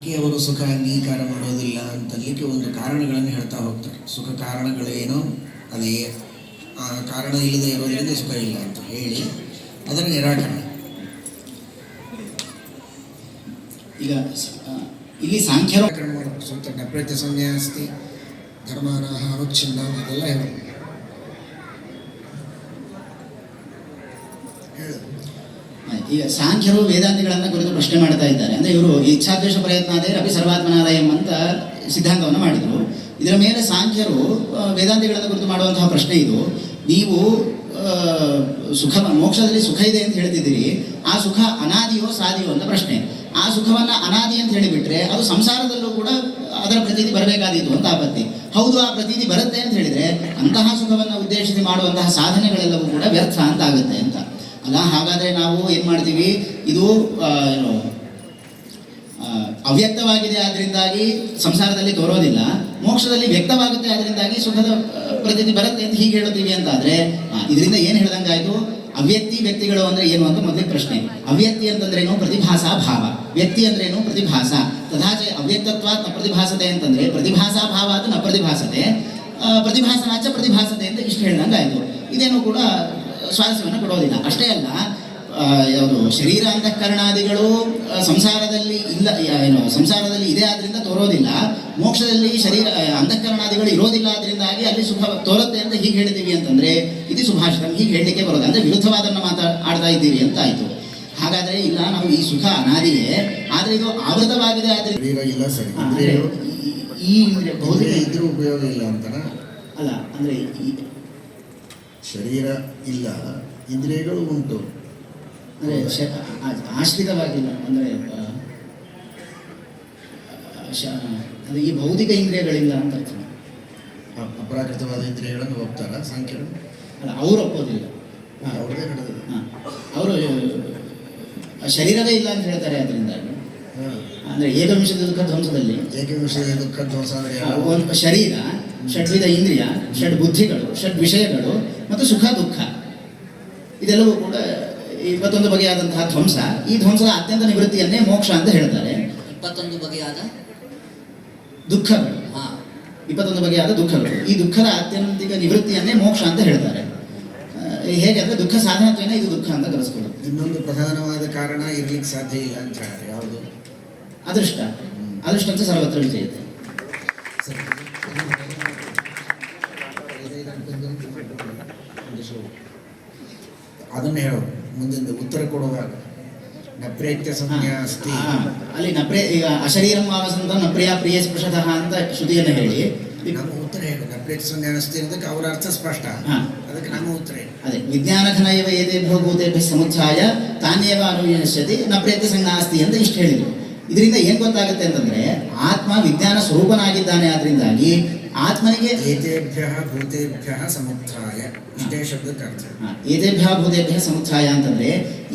ಅವರು ಸುಖ ಅಂಗೀಕಾರ ಮಾಡೋದಿಲ್ಲ ಅಂತಲಿಕ್ಕೆ ಒಂದು ಕಾರಣಗಳನ್ನು ಹೇಳ್ತಾ ಹೋಗ್ತಾರೆ. ಸುಖ ಕಾರಣಗಳೇನೋ ಅದೇ ಆ ಕಾರಣ ಇಲ್ಲದೆ ಇರೋದ್ರಿಂದ ಸುಖ ಇಲ್ಲ ಅಂತ ಹೇಳಿ ಅದರ ನಿರಾಕರಣೆ. ಈಗ ಇಲ್ಲಿ ಸಾಂಖ್ಯರು ಸೂತ್ರ ನಪ್ರೇತ್ಯ ಸಂನ್ಯಾಸ್ತಿ ಧರ್ಮಾನ ಅನುಚ್ಛಿನ್ನ ಅದೆಲ್ಲ ಹೇಳು. ಈಗ ಸಾಂಖ್ಯರು ವೇದಾಂತಿಗಳನ್ನ ಕುರಿತು ಪ್ರಶ್ನೆ ಮಾಡ್ತಾ ಇದ್ದಾರೆ. ಅಂದ್ರೆ ಇವರು ಇಚ್ಛಾದ್ವೇಷ ಪ್ರಯತ್ನಾದೇ ಅಪಿ ಸರ್ವಾತ್ಮನಾದಯಂ ಅಂತ ಸಿದ್ಧಾಂತವನ್ನು ಮಾಡಿದರು. ಇದರ ಮೇಲೆ ಸಾಂಖ್ಯರು ವೇದಾಂತಿಗಳನ್ನ ಕುರಿತು ಮಾಡುವಂತಹ ಪ್ರಶ್ನೆ ಇದು. ನೀವು ಸುಖ ಮೋಕ್ಷದಲ್ಲಿ ಸುಖ ಇದೆ ಅಂತ ಹೇಳ್ತಿದ್ದೀರಿ, ಆ ಸುಖ ಅನಾದಿಯೋ ಸಾದಿಯೋ ಅಂತ ಪ್ರಶ್ನೆ. ಆ ಸುಖವನ್ನ ಅನಾದಿ ಅಂತ ಹೇಳಿಬಿಟ್ರೆ ಅದು ಸಂಸಾರದಲ್ಲೂ ಕೂಡ ಅದರ ಪ್ರತೀತಿ ಬರಬೇಕಾದೀತು ಅಂತ ಆಪತ್ತಿ. ಹೌದು, ಆ ಪ್ರತೀತಿ ಬರುತ್ತೆ ಅಂತ ಹೇಳಿದ್ರೆ ಅಂತಹ ಸುಖವನ್ನು ಉದ್ದೇಶಿಸಿ ಮಾಡುವಂತಹ ಸಾಧನೆಗಳೆಲ್ಲವೂ ಕೂಡ ವ್ಯರ್ಥ ಅಂತ ಆಗುತ್ತೆ ಅಂತ ಅಲ್ಲ. ಹಾಗಾದ್ರೆ ನಾವು ಏನ್ ಮಾಡ್ತೀವಿ, ಇದು ಏನು ಅವ್ಯಕ್ತವಾಗಿದೆ ಆದ್ರಿಂದಾಗಿ ಸಂಸಾರದಲ್ಲಿ ತೋರೋದಿಲ್ಲ, ಮೋಕ್ಷದಲ್ಲಿ ವ್ಯಕ್ತವಾಗುತ್ತೆ ಆದ್ರಿಂದಾಗಿ ಸುಖದ ಪ್ರತೀತಿ ಬರುತ್ತೆ ಅಂತ ಹೀಗೆ ಹೇಳ್ತೀವಿ ಅಂತ ಆದ್ರೆ ಇದರಿಂದ ಏನ್ ಹೇಳ್ದಂಗಾಯ್ತು? ಅವ್ಯಕ್ತಿ ವ್ಯಕ್ತಿಗಳು ಅಂದ್ರೆ ಏನು ಅಂತ ಮೊದಲೇ ಪ್ರಶ್ನೆ. ಅವ್ಯಕ್ತಿ ಅಂತಂದ್ರೇನು? ಪ್ರತಿಭಾಸಾ ಭಾವ. ವ್ಯಕ್ತಿ ಅಂದ್ರೇನು? ಪ್ರತಿಭಾಸ. ತಥಾಚ ಅವ್ಯಕ್ತತ್ವಾತ್ ನ ಪ್ರತಿಭಾಸತೆ ಅಂತಂದ್ರೆ ಪ್ರತಿಭಾಸಾ ಭಾವ ಅದು ನ ಪ್ರತಿಭಾಸತೆ, ಪ್ರತಿಭಾಸನಾಚ ಪ್ರತಿಭಾಸತೆ ಅಂತ ಇಷ್ಟು ಹೇಳ್ದಂಗಾಯ್ತು. ಇದೇನು ಕೂಡ ಸ್ವಾರಸ್ಯವನ್ನು ಕೊಡೋದಿಲ್ಲ. ಅಷ್ಟೇ ಅಲ್ಲ, ಯಾವುದು ಶರೀರ ಅಂತಃಕರಣಾದಿಗಳು ಸಂಸಾರದಲ್ಲಿ ಇಲ್ಲ, ಏನು ಸಂಸಾರದಲ್ಲಿ ಇದೆ ಆದ್ರಿಂದ ತೋರೋದಿಲ್ಲ, ಮೋಕ್ಷದಲ್ಲಿ ಶರೀರ ಅಂತಃಕರಣಾದಿಗಳು ಇರೋದಿಲ್ಲ ಆದ್ರಿಂದಾಗಿ ಅಲ್ಲಿ ಸುಖ ತೋರುತ್ತೆ ಅಂತ ಹೀಗೆ ಹೇಳ್ತೀವಿ ಅಂತಂದ್ರೆ ಇದು ಸುಭಾಷಿತ, ಹೀಗೆ ಹೇಳಲಿಕ್ಕೆ ಬರೋದು. ಅಂದ್ರೆ ವಿರುದ್ಧವಾದನ್ನ ಆಡ್ತಾ ಇದ್ದೀವಿ ಅಂತ ಆಯ್ತು. ಹಾಗಾದ್ರೆ ಇಲ್ಲ, ನಾವು ಈ ಸುಖ ಅನಾದಿಯೇ, ಆದ್ರೆ ಇದು ಆವೃತವಾಗಿದೆ ಆದ್ರೆ ಇಲ್ಲ ಸರಿ. ಈ ಭೌತಿಕ ಇದ್ರೂ ಉಪಯೋಗ ಇಲ್ಲ ಅಂತನ ಅಲ್ಲ. ಅಂದ್ರೆ ಶರೀರ ಇಲ್ಲ, ಇಂದ್ರಿಯಗಳು ಉಂಟು, ಅಂದ್ರೆ ಆಶ್ರಿತವಾಗಿಲ್ಲ. ಅಂದ್ರೆ ಅಂದ್ರೆ ಈ ಭೌತಿಕ ಇಂದ್ರಿಯಗಳಿಲ್ಲ ಅಂತ ಅರ್ಥ. ಅಪ್ರಾಕೃತವಾದ ಇಂದ್ರಿಯಗಳನ್ನು ಒಪ್ತಾರ ಸಾಂಖ್ಯರು? ಅಲ್ಲ, ಅವರು ಒಪ್ಪೋದಿಲ್ಲ. ಅವ್ರದೇ ನಡೆದಿದೆ. ಅವರು ಶರೀರವೇ ಇಲ್ಲ ಅಂತ ಹೇಳ್ತಾರೆ. ಅದರಿಂದಾಗಿ ಅಂದ್ರೆ ಏಕವಿಂಶದ ದುಃಖ ಧ್ವಂಸದಲ್ಲಿ ಏಕವಿಂಶದ ದುಃಖ ಧ್ವಂಸ ಅಂದ್ರೆ ಒಂದು ಶರೀರ, ಷಡ್ವಿಧ ಇಂದ್ರಿಯ, ಷಡ್ ಬುದ್ಧಿಗಳು, ಷಡ್ ವಿಷಯಗಳು ಮತ್ತು ಸುಖ ದುಃಖ ಇದೆಲ್ಲವೂ ಕೂಡ 21 ಬಗೆಯಾದಂತಹ ಧ್ವಂಸ. ಈ ಧ್ವಂಸದ ಅತ್ಯಂತ ನಿವೃತ್ತಿಯನ್ನೇ ಮೋಕ್ಷ ಅಂತ ಹೇಳ್ತಾರೆ. 21 ಬಗೆಯಾದ ದುಃಖಗಳು, 21 ಬಗೆಯಾದ ದುಃಖಗಳು, ಈ ದುಃಖದ ಅತ್ಯಂತಿಕ ನಿವೃತ್ತಿಯನ್ನೇ ಮೋಕ್ಷ ಅಂತ ಹೇಳ್ತಾರೆ. ಹೇಗೆ ಅಂದ್ರೆ ದುಃಖ ಸಾಧನತ್ವೇನ ಇದು ದುಃಖ ಅಂತ ಕರೆಸ್ಕೊಳ್ಳೋದು. ಇನ್ನೊಂದು ಪ್ರಧಾನವಾದ ಕಾರಣ ಇರ್ಲಿಕ್ಕೆ ಸಾಧ್ಯ ಇಲ್ಲ ಅಂತ ಹೇಳ್ತಾರೆ. ಯಾವುದು? ಅದೃಷ್ಟ. ಅದೃಷ್ಟ ಅಂತ ಸರ್ವತ್ರ ವಿಜಯತೆ. ಅದನ್ನ ಹೇಳೋದು ಮುಂದಿನ ಉತ್ತರ ಕೊಡುವಾಗ. ನಪ್ರೇತ್ಯ ಸಂನ್ಯಾಸ್ತಿ ಅಲ್ಲಿ ಈಗ ಅಶರೀರಂ ವಾವಸಂತ ನಪ್ರಿಯ ಪ್ರಿಯ ಸ್ಪೃಶತಃ ಅಂತ ಶ್ರುತಿಯನ್ನು ಹೇಳಿ ನಮ್ಮ ಉತ್ತರ ಹೇಳು. ನಪ್ರೇತ್ಯ ಸಂನ್ಯಾಸ್ತಿ ಅನ್ನೋದಕ್ಕೆ ಅವರ ಅರ್ಥ ಸ್ಪಷ್ಟ, ಅದಕ್ಕೆ ನಮ್ಮ ಉತ್ತರ ಹೇಳು. ಅದೇ ವಿಜ್ಞಾನಘನ ಇವ ಏತೇಭ್ಯೋ ಭೂತೇಭ್ಯ ಸಮುಚ್ಛಾಯ ತಾನ್ಯೇವ ಅನುವಿನಶ್ಯತಿ ನಪ್ರೇತ್ಯ ಸಂನ್ಯಾಸ್ತಿ ಅಂತ ಇಷ್ಟು ಹೇಳಿದ್ರು. ಇದರಿಂದ ಏನ್ ಗೊತ್ತಾಗುತ್ತೆ ಅಂತಂದ್ರೆ ಆತ್ಮ ವಿಜ್ಞಾನ ಸ್ವರೂಪನಾಗಿದ್ದಾನೆ. ಆದ್ರಿಂದಾಗಿ ಆತ್ಮನಿಗೆ ಏತೇಭ್ಯ ಭೂತೇಭ್ಯ ಸಮುತ್ಥಾಯ ಇಷ್ಟೇ ಶಬ್ದಕ್ಕೆ ಅರ್ಥ. ಏತೇಭ್ಯ ಭೂತೇಭ್ಯ ಸಮುತ್ಥಾಯ ಅಂತಂದ್ರೆ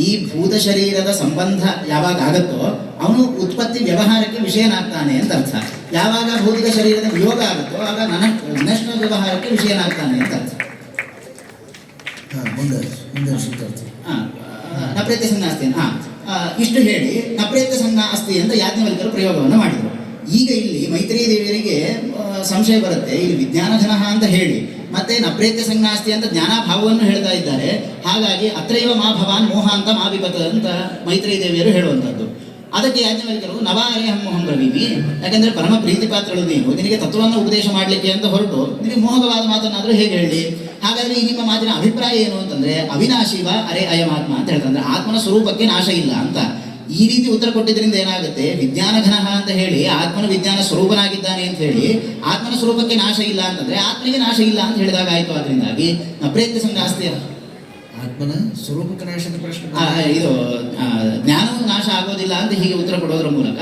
ಈ ಭೂತ ಶರೀರದ ಸಂಬಂಧ ಯಾವಾಗ ಆಗತ್ತೋ ಅವನು ಉತ್ಪತ್ತಿ ವ್ಯವಹಾರಕ್ಕೆ ವಿಷಯನಾಗ್ತಾನೆ ಅಂತ ಅರ್ಥ. ಯಾವಾಗ ಭೌತಿಕ ಶರೀರದ ವಿಯೋಗ ಆಗುತ್ತೋ ಆಗ ನಷ್ಟ ವ್ಯವಹಾರಕ್ಕೆ ವಿಷಯನಾಗ್ತಾನೆ ಅಂತ ಅರ್ಥ. ನಪ್ರೇತ್ಯ ಸಂಜ್ಞಾಸ್ತಿ. ಇಷ್ಟು ಹೇಳಿ ನಪ್ರೇತ್ಯ ಸಂಜ್ಞಾಸ್ತಿ ಅಂತ ಯಾಜ್ಞವಲ್ಕ್ಯರು ಪ್ರಯೋಗವನ್ನು ಮಾಡಿದರು. ಈಗ ಇಲ್ಲಿ ಮೈತ್ರಿ ದೇವಿಯರಿಗೆ ಸಂಶಯ ಬರುತ್ತೆ. ಇಲ್ಲಿ ವಿಜ್ಞಾನಘನ ಅಂತ ಹೇಳಿ ಮತ್ತೆ ನಪ್ರೇತ್ಯ ಸಂಜ್ಞಾಸ್ತಿ ಅಂತ ಜ್ಞಾನಾಭಾವವನ್ನು ಹೇಳ್ತಾ ಇದ್ದಾರೆ. ಹಾಗಾಗಿ ಅತ್ರೈವ ಮಾ ಭವಾನ್ ಮೋಹ ಅಂತ ಮಾ ವಿಪತ್ ಅಂತ ಮೈತ್ರಿ ದೇವಿಯರು ಹೇಳುವಂಥದ್ದು. ಅದಕ್ಕೆ ಯಾಜ್ಞವಲ್ಕ್ಯರು ನವಾರೇ ಹಮ್ಮೋಹಂ ಬ್ರವೀಮಿ, ಯಾಕಂದ್ರೆ ಪರಮ ಪ್ರೀತಿ ಪಾತ್ರಳು ನೀನು, ನಿನಗೆ ತತ್ವವನ್ನು ಉಪದೇಶ ಮಾಡಲಿಕ್ಕೆ ಅಂತ ಹೊರಟು ನಿನಗೆ ಮೋಹಕವಾದ ಮಾತನ್ನಾದ್ರೂ ಹೇಗೆ ಹೇಳಿ? ಹಾಗಾದ್ರೆ ಈ ನಿಮ್ಮ ಮಾತಿನ ಅಭಿಪ್ರಾಯ ಏನು ಅಂತಂದ್ರೆ ಅವಿನಾಶಿವ ಅರೆ ಅಯಮಾತ್ಮ ಅಂತ ಹೇಳ್ತಾರೆ. ಆತ್ಮನ ಸ್ವರೂಪಕ್ಕೆ ನಾಶ ಇಲ್ಲ ಅಂತ. ಈ ರೀತಿ ಉತ್ತರ ಕೊಟ್ಟಿದ್ರಿಂದ ಏನಾಗುತ್ತೆ? ವಿಜ್ಞಾನಘನ ಅಂತ ಹೇಳಿ ಆತ್ಮನ ವಿಜ್ಞಾನ ಸ್ವರೂಪನಾಗಿದ್ದಾನೆ ಅಂತ ಹೇಳಿ ಆತ್ಮನ ಸ್ವರೂಪಕ್ಕೆ ನಾಶ ಇಲ್ಲ ಅಂತಂದ್ರೆ ಆತ್ಮನಿಗೆ ನಾಶ ಇಲ್ಲ ಅಂತ ಹೇಳಿದಾಗ ಆಯ್ತು. ಆದ್ರಿಂದಾಗಿ ನಪ್ರೇತ್ಯ ಸಂಜ್ಞಾಸ್ತಿ ಆತ್ಮನ ಸ್ವರೂಪಕ್ಕೆ ನಾಶದ ಪ್ರಶ್ನೆ. ಇದು ಜ್ಞಾನವು ನಾಶ ಆಗೋದಿಲ್ಲ ಅಂತ ಹೀಗೆ ಉತ್ತರ ಕೊಡೋದ್ರ ಮೂಲಕ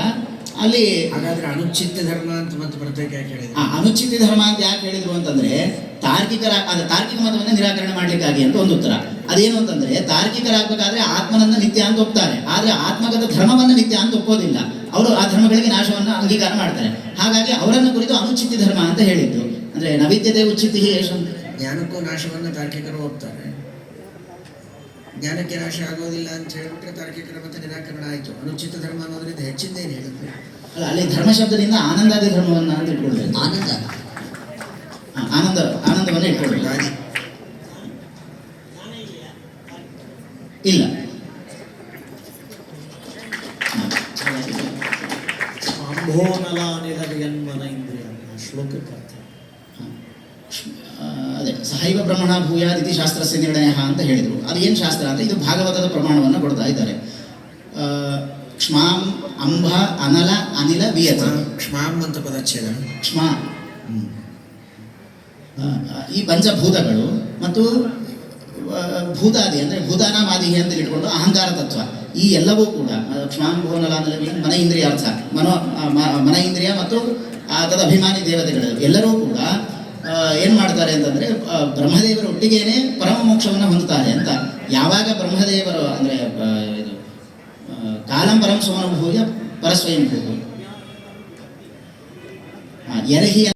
ಅಲ್ಲಿ ಹಾಗಾದ್ರೆ ಅನುಚಿತ್ಯ ಧರ್ಮ ಅಂತ ಮತ್ತೆ ಪ್ರತ್ಯೇಕ ಯಾಕೆ ಹೇಳಿದ್ರು? ಅನುಚಿತ್ಯ ಧರ್ಮ ಅಂತ ಯಾಕೆ ಹೇಳಿದ್ರು ಅಂತಂದ್ರೆ ತಾರ್ಕಿಕ ಮತವನ್ನ ನಿರಾಕರಣೆ ಮಾಡ್ಲಿಕ್ಕಾಗಿ ಅಂತ ಒಂದು ಉತ್ತರ. ಅದೇನು ಅಂತಂದ್ರೆ ತಾರ್ಕಿಕರಾಗಬೇಕಾದ್ರೆ ಆತ್ಮನನ್ನ ನಿತ್ಯ ಅಂತ ಒಪ್ತಾರೆ, ಆದ್ರೆ ಆತ್ಮಗತ ಧರ್ಮವನ್ನ ನಿತ್ಯ ಅಂತ ಒಪ್ಪೋದಿಲ್ಲ. ಅವರು ಆ ಧರ್ಮಗಳಿಗೆ ನಾಶವನ್ನ ಅಂಗೀಕಾರ ಮಾಡ್ತಾರೆ. ಹಾಗಾಗಿ ಅವರನ್ನು ಕುರಿತು ಅನುಚಿತ್ಯ ಧರ್ಮ ಅಂತ ಹೇಳಿದ್ದು. ಅಂದ್ರೆ ನವಿದ್ಯತೆ ಉಚಿತಿ ಜ್ಞಾನಕ್ಕೂ ನಾಶವನ್ನ ತಾರ್ಕಿಕರು ಒಪ್ತಾರೆ, ಜ್ಞಾನಕ್ಕೆ ನಾಶ ಆಗೋದಿಲ್ಲ ಅಂತ ಹೇಳಿಬಿಟ್ರೆ ತಾರ್ಕಿಕರ ಮತ್ತೆ ನಿರಾಕರಣೆ ಆಯಿತು. ಅನುಚಿತ ಧರ್ಮ ಅನ್ನೋದ್ರಿಂದ ಹೆಚ್ಚಿಂದೇನು ಹೇಳಿದ್ರು? ಅಲ್ಲ, ಅಲ್ಲಿ ಧರ್ಮ ಶಬ್ದದಿಂದ ಆನಂದಾದಿ ಧರ್ಮವನ್ನ ಅಂತ ಇಟ್ಕೊಳ್ಬೇಕು. ಆನಂದ ಆನಂದವನ್ನ ಇಟ್ಕೊಳ್ಬೇಕು. ಗಾದಿ ಇಲ್ಲ, ಅಂಬೋನಲ ಅನಿಲ ಇಂದ್ರಿಯ ಶ್ಲೋಕಕ್ಕೆ ಅರ್ಥ. ಅದೇ ಸಹೈವ ಬ್ರಹ್ಮಣ ಭೂಯಾದ್ ಇತಿ ಶಾಸ್ತ್ರಸ್ಯ ನಿರ್ಣಯ ಅಂತ ಹೇಳಿದರು. ಅದು ಏನು ಶಾಸ್ತ್ರ ಅಂದರೆ ಇದು ಭಾಗವತದ ಪ್ರಮಾಣವನ್ನು ಕೊಡ್ತಾ ಇದ್ದಾರೆ. ಕ್ಷ್ಮಾಂ ಅಂಬ ಅನಲ ಅನಿಲ ವಿಯತ. ಕ್ಷಮಾಮ್ ಅಂತ ಪದಚ್ಛೇದ. ಕ್ಷ್ಮ ಈ ಪಂಚಭೂತಗಳು ಮತ್ತು ಭೂತಾದಿ ಅಂದರೆ ಭೂತಾನಾಮಾದಿ ಅಂತ ಇಟ್ಕೊಂಡು ಅಹಂಕಾರ ತತ್ವ, ಈ ಎಲ್ಲವೂ ಕೂಡ ಕ್ಷಮಾಂ ಭುವನಲ ಅನಿಲ ಮನ ಇಂದ್ರಿಯಾರ್ಥ, ಮನ ಇಂದ್ರಿಯ ಮತ್ತು ತದಭಿಮಾನಿ ದೇವತೆಗಳು ಎಲ್ಲರೂ ಕೂಡ ಏನು ಮಾಡ್ತಾರೆ ಅಂತಂದರೆ ಬ್ರಹ್ಮದೇವರ ಒಟ್ಟಿಗೇನೆ ಪರಮ ಮೋಕ್ಷವನ್ನು ಹೊಂದುತ್ತಾರೆ ಅಂತ. ಯಾವಾಗ ಬ್ರಹ್ಮದೇವರು ಅಂದರೆ ಇದು ಕಾಲಂ ಪರಂ ಸೋಮನಭೂಯ ಪರಸ್ವಯಂ ಭೂ ಎರಹಿ